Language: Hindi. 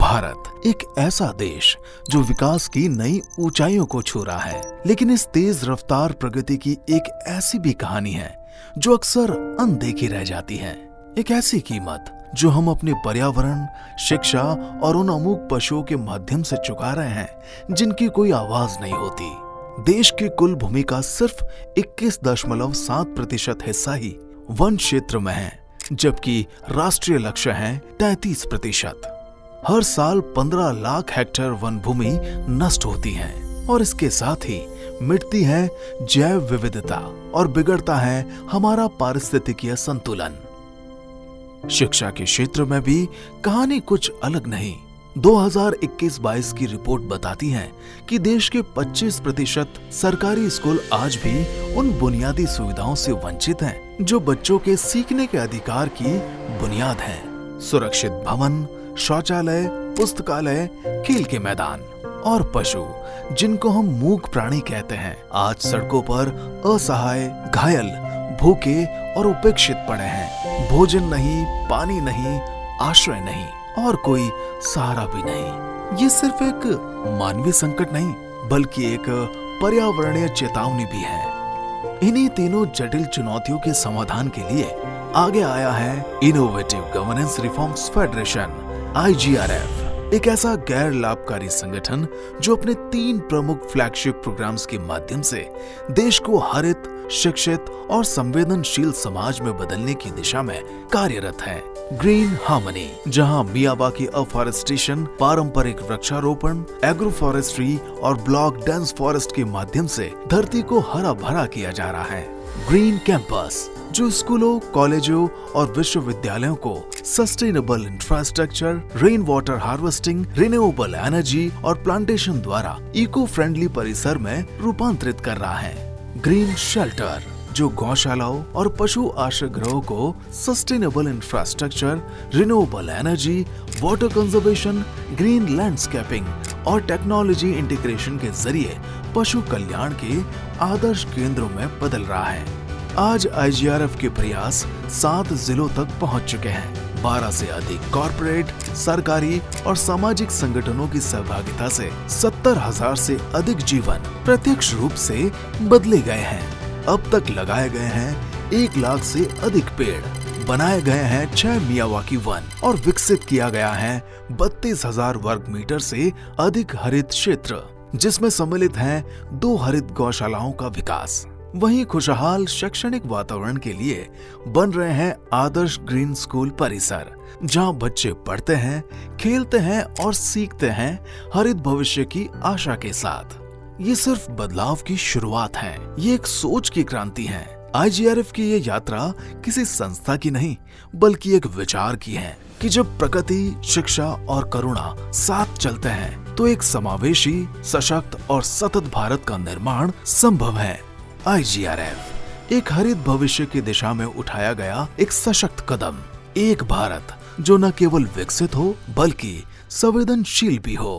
भारत एक ऐसा देश जो विकास की नई ऊंचाइयों को छू रहा है, लेकिन इस तेज रफ्तार प्रगति की एक ऐसी भी कहानी है जो अक्सर अनदेखी रह जाती है। एक ऐसी कीमत जो हम अपने पर्यावरण, शिक्षा और उन अमूक पशुओं के माध्यम से चुका रहे हैं जिनकी कोई आवाज नहीं होती। देश की कुल भूमि का सिर्फ 21.7% हिस्सा ही वन क्षेत्र में है, जबकि राष्ट्रीय लक्ष्य है 33%। हर साल 15 लाख हेक्टेयर वन भूमि नष्ट होती है और इसके साथ ही मिटती है जैव विविधता और बिगड़ता है हमारा पारिस्थितिकीय संतुलन। शिक्षा के क्षेत्र में भी कहानी कुछ अलग नहीं। 2021-22 की रिपोर्ट बताती है कि देश के 25% सरकारी स्कूल आज भी उन बुनियादी सुविधाओं से वंचित हैं जो बच्चों के सीखने के अधिकार की बुनियाद हैं। सुरक्षित भवन, शौचालय, पुस्तकालय, खेल के मैदान और पशु जिनको हम मूक प्राणी कहते हैं, आज सड़कों पर असहाय, घायल, भूखे और उपेक्षित पड़े हैं। भोजन नहीं, पानी नहीं, आश्रय नहीं और कोई सहारा भी नहीं। ये सिर्फ एक मानवीय संकट नहीं बल्कि एक पर्यावरणीय चेतावनी भी है। इन्हीं तीनों जटिल चुनौतियों के समाधान के लिए आगे आया है innovative governance reforms federation IGRF, एक ऐसा गैर लाभकारी संगठन जो अपने 3 प्रमुख फ्लैगशिप प्रोग्राम्स के माध्यम से देश को हरित, शिक्षित और संवेदनशील समाज में बदलने की दिशा में कार्यरत है। ग्रीन हार्मनी, जहां मियावाकी अफॉरेस्टेशन, पारंपरिक वृक्षारोपण, एग्रो फॉरेस्ट्री और ब्लॉक डेंस फॉरेस्ट के माध्यम से धरती को हरा भरा किया जा रहा है। ग्रीन कैंपस, जो स्कूलों, कॉलेजों और विश्वविद्यालयों को sustainable infrastructure, rain water harvesting, renewable energy और प्लांटेशन द्वारा इको फ्रेंडली परिसर में रूपांतरित कर रहा है। ग्रीन शेल्टर, जो गौशालाओं और पशु आश्रय गृहों को sustainable infrastructure, renewable energy, water conservation, green landscaping और टेक्नोलॉजी इंटीग्रेशन के जरिए पशु कल्याण के आदर्श केंद्रों में बदल रहा है। आज IGRF के प्रयास 7 जिलों तक पहुंच चुके हैं। 12 से अधिक कॉर्पोरेट, सरकारी और सामाजिक संगठनों की सहभागिता से 70,000 से अधिक जीवन प्रत्यक्ष रूप से बदले गए हैं। अब तक लगाए गए हैं 1 लाख से अधिक पेड़, बनाए गए हैं 6 मियावाकी वन और विकसित किया गया है 32,000 वर्ग मीटर से अधिक हरित क्षेत्र, जिसमें सम्मिलित हैं 2 हरित गौशालाओं का विकास। वहीं खुशहाल शैक्षणिक वातावरण के लिए बन रहे हैं आदर्श ग्रीन स्कूल परिसर, जहां बच्चे पढ़ते हैं, खेलते हैं और सीखते हैं हरित भविष्य की आशा के साथ। ये सिर्फ बदलाव की शुरुआत है, ये एक सोच की क्रांति है। IGRF की ये यात्रा किसी संस्था की नहीं बल्कि एक विचार की है कि जब प्रकृति, शिक्षा और करुणा साथ चलते हैं तो एक समावेशी, सशक्त और सतत भारत का निर्माण संभव है। IGRF एक हरित भविष्य की दिशा में उठाया गया एक सशक्त कदम, एक भारत जो न केवल विकसित हो बल्कि संवेदनशील भी हो।